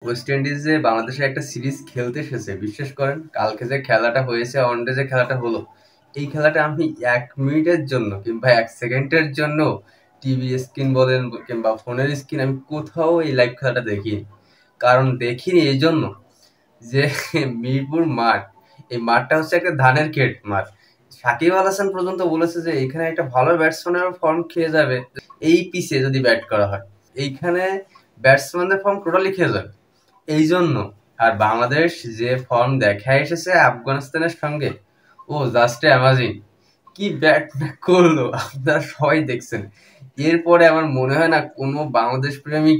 West ইন্ডিজে বাংলাদেশে একটা series খেলতে এসেছে, বিশ্বাস করেন। কালকে যে খেলাটা হয়েছে, ওয়ানডে যে খেলাটা হলো, এই খেলাটা আমি 1 মিনিটের জন্য কিংবা 1 সেকেন্ডের জন্য টিভি স্ক্রিন বলেন কিংবা ফোনের স্ক্রিন আমি কোথাও এই লাইভ খেলাটা দেখিনি। কারণ দেখিনি এই জন্য যে মিরপুর মাঠ, এই মাঠটা হচ্ছে একটা ধানের ক্ষেত মাঠ। সাকিব আল হাসান পর্যন্ত বলেছে যে এখানে একটা ভালো ব্যাটসম্যানের ফর্ম খেয়ে যাবে এই পিচে যদি ব্যাট করা হয়। এইখানে ব্যাটসম্যানদের ফর্ম টোটালি খেয়ে যাবে এই জন্য। আর বাংলাদেশ যে ফর্ম দেখায় এসেছে আফগানিস্তানের সঙ্গে, ও জাস্ট অ্যামাজিং। কি ব্যাট করলো আপনারা সবাই দেখছেন। এরপরে আমার মনে হয় না কোনো বাংলাদেশ প্রেমিক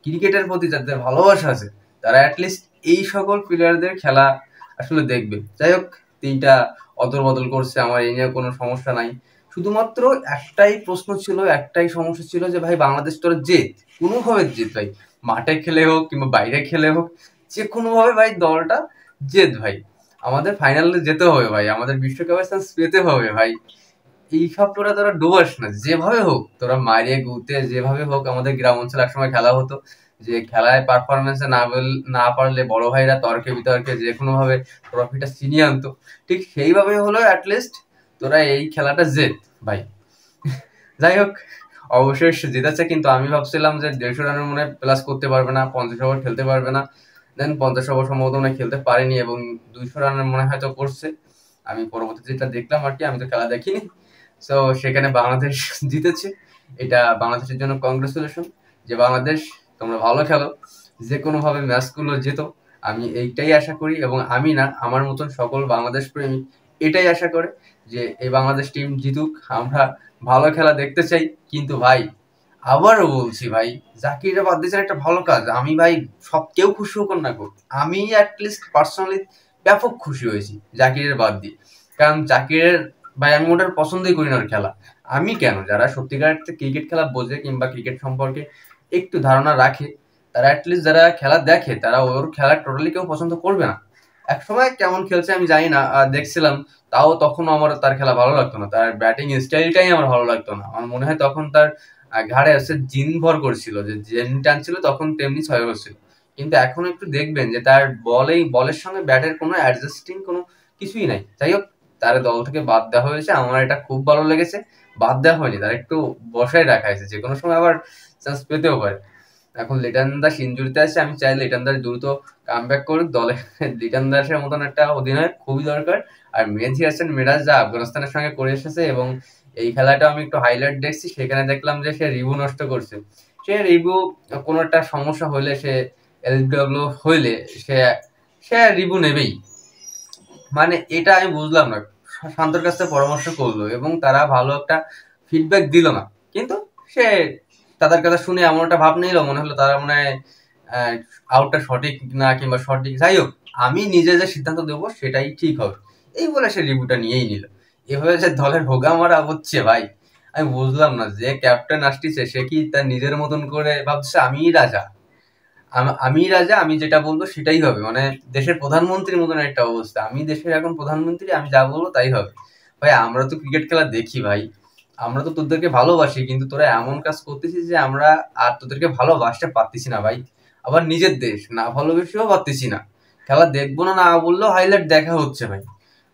ক্রিকেটের প্রতি যাদের ভালোবাসা আছে তারা অ্যাটলিস্ট এই সকল প্লেয়ারদের খেলা আসলে দেখবে। যাই হোক, তিনটা অদল বদল করছে, আমার এই নিয়ে কোনো সমস্যা নাই। শুধুমাত্র একটাই প্রশ্ন ছিল, একটাই সমস্যা ছিল যে ভাই বাংলাদেশ তোরা জেত, কোনোভাবে জেত ভাই। মাঠে খেলে হোক কিংবা বাইরে খেলে হোক, যে কোনোভাবে ভাই দলটা জেত ভাই। আমাদের ফাইনালে যেতে হবে ভাই, আমাদের বিশ্বকাপের চান্স পেতে হবে ভাই। এইসব তোরা ডোবাস না, যেভাবে হোক তোরা মারিয়ে গুতে যেভাবে হোক। আমাদের গ্রাম অঞ্চলে একসময় খেলা হতো যে খেলায় পারফরমেন্সে না পারলে বড় ভাইরা তর্কে বিতর্কে যে কোনো ভাবে ট্রফিটা ছিনিয়ে আনতো। ঠিক সেইভাবে হলো অ্যাটলিস্ট তোরা এই খেলাটা জেত ভাই। যাই হোক, অবশ্যই সে জিতেছে, কিন্তু আমি ভাবছিলাম যে 150 রানের মনে প্লাস করতে পারবে না, 50 ওভার খেলতে পারবে না। দেন 50 ওভার সম্ভবত মনে হয় খেলতে পারেনি এবং 200 রানের মনে হয়তো করছে। আমি পরবর্তীতে যেটা দেখলাম আর কি, আমি তো খেলা দেখিনি। সো সেখানে বাংলাদেশ জিতেছে। এটা বাংলাদেশের জন্য কংগ্রেচুলেশন যে বাংলাদেশ তোমরা ভালো খেলো, যে কোনোভাবে ম্যাচগুলো যেত। আমি এইটাই আশা করি এবং আমি না, আমার মতন সকল বাংলাদেশ প্রেমী এটাই আশা করে যে এই বাংলাদেশ টিম জিতুক। আমরা ভালো খেলা দেখতে চাই। কিন্তু ভাই আবারও বলছি ভাই, জাকিরে বাদ দিয়েছেন একটা ভালো কাজ। আমি ভাই সব কেউ খুশি হোক না হোক, আমি অ্যাটলিস্ট পার্সোনালি ব্যাপক খুশি হয়েছি জাকিরের বাদ দিয়ে। কারণ জাকিরের ভাই আমি ওটার পছন্দই করি না ওর খেলা। আমি কেন, যারা সত্যিকার ক্রিকেট খেলা বোঝে কিংবা ক্রিকেট সম্পর্কে একটু ধারণা রাখে, তারা অ্যাটলিস্ট যারা খেলা দেখে তারা ওর খেলা টোটালি কেউ পছন্দ করবে না। একসময় কেমন খেলছে আমি জানি না, দেখছিলাম, তাও তখন আমার তার খেলা ভালো লাগতো না। তার ব্যাটিং স্টাইলটাই আমার ভালো লাগতো না। আমার মনে হয় তখন তার ঘাড়ে হচ্ছে জিন ভর করছিল, যে জেন টানছিল তখন তেমনি 6 হচ্ছিল। কিন্তু এখন একটু দেখবেন যে তার বলের সঙ্গে ব্যাটের কোনো অ্যাডজাস্টিং কোনো কিছুই নাই। যাই হোক, তার দল থেকে বাদ দেওয়া হয়েছে, আমার এটা খুব ভালো লেগেছে। বাদ দেওয়া হয়নি, তার একটু বসায় রাখা হয়েছে, যে কোনো সময় আবার চান্স পেতেও পারে। এখন লিটন দাস ইনজুরিতে আছে, আমি চাই লিটন দাস দ্রুত কামব্যাক করুক দলে। লিটন দাসের মতন একটা অধিনায়ক খুবই দরকার। আর মেহেদী হাসান মিরাজ যা আফগানিস্তানের সঙ্গে করে এসেছে, এবং এই খেলাটা আমি একটু হাইলাইট দেখছি, সেখানে দেখলাম যে সে রিভু নষ্ট করছে। সে রিভু কোনো একটা সমস্যা হলে, সে এলবিডব্লিউ হইলে সে সে রিভু নেবেই। মানে এটা আমি বুঝলাম না। শান্তর কাছ থেকে পরামর্শ করলো এবং তারা ভালো একটা ফিডব্যাক দিল না, কিন্তু সে তাদের কথা শুনে এমন একটা ভাব নিল, মনে হলো তারা মনে হয় আউটটা সঠিক না কিংবা সঠিক। যাই হোক, আমি নিজে যে সিদ্ধান্ত দেবো সেটাই ঠিক হবে, এই বলে সে রিভিউটা নিয়েই নিল। এভাবে যে দলের হোগা মারা হচ্ছে ভাই, আমি বুঝলাম না। যে ক্যাপ্টেন আসতেছে সে কি তার নিজের মতন করে ভাবছে আমিই রাজা, আমি রাজা, আমি যেটা বলবো সেটাই হবে। মানে দেশের প্রধানমন্ত্রীর মতন একটা অবস্থা, আমি দেশের এখন প্রধানমন্ত্রী, আমি যা বলবো তাই হবে। ভাই আমরা তো ক্রিকেট খেলা দেখি ভাই, আমরা তো তোদেরকে ভালোবাসি, কিন্তু তোরা এমন কাজ করতেছিস যে আমরা আর তোদেরকে ভালোবাসতে পারতেছি না ভাই। আবার নিজের দেশ না ভালোবেসেও পারতেছি না। খেলা দেখবো না না বললেও হাইলাইট দেখা হচ্ছে ভাই।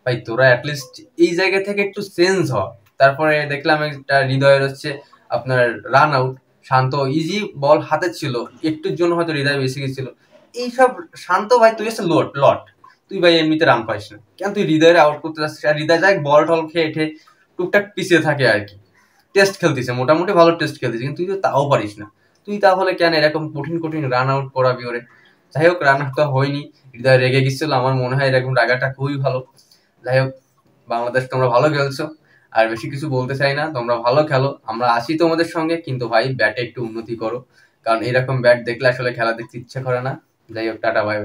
ভাই তোরা অ্যাটলিস্ট এই জায়গা থেকে একটু চেঞ্জ হ। তারপরে দেখলাম একটা হৃদয়ের হচ্ছে আপনার রান আউট, শান্ত ইজি বল হাতে ছিল, একটুর জন্য হয়তো হৃদয় বেশি গেছিল। এইসব শান্ত ভাই তুই হচ্ছে লট লট, তুই ভাই এমনিতে রান পাইস না কেন, তুই হৃদয়ের আউট করতে যাচ্ছিস। আর হৃদয় যাই বল টল খেয়ে এঠে টুকটাক পিছিয়ে থাকে আর কি। টেস্ট খেলতেছে, মোটামুটি ভালো টেস্ট খেলতেছে, কিন্তু তুই তো তাও পারিস না। তুই তাহলে কেন এরকম কঠিন কঠিন রান আউট করাবি ওরে। যাই হোক, রান আউট তো হয়নি, হৃদয় রেগে গেছিল। আমার মনে হয় এরকম রাগাটা খুবই ভালো। যাই হোক, বাংলাদেশ তোমরা ভালো খেলছো, আর বেশি কিছু বলতে চাই না। তোমরা ভালো খেলো, আমরা আছি তোমাদের সঙ্গে, কিন্তু ভাই ব্যাটে একটু উন্নতি করো, কারণ এরকম ব্যাট দেখলে আসলে খেলা দেখতে ইচ্ছে করে না। যাই হোক, টাটা, বাই।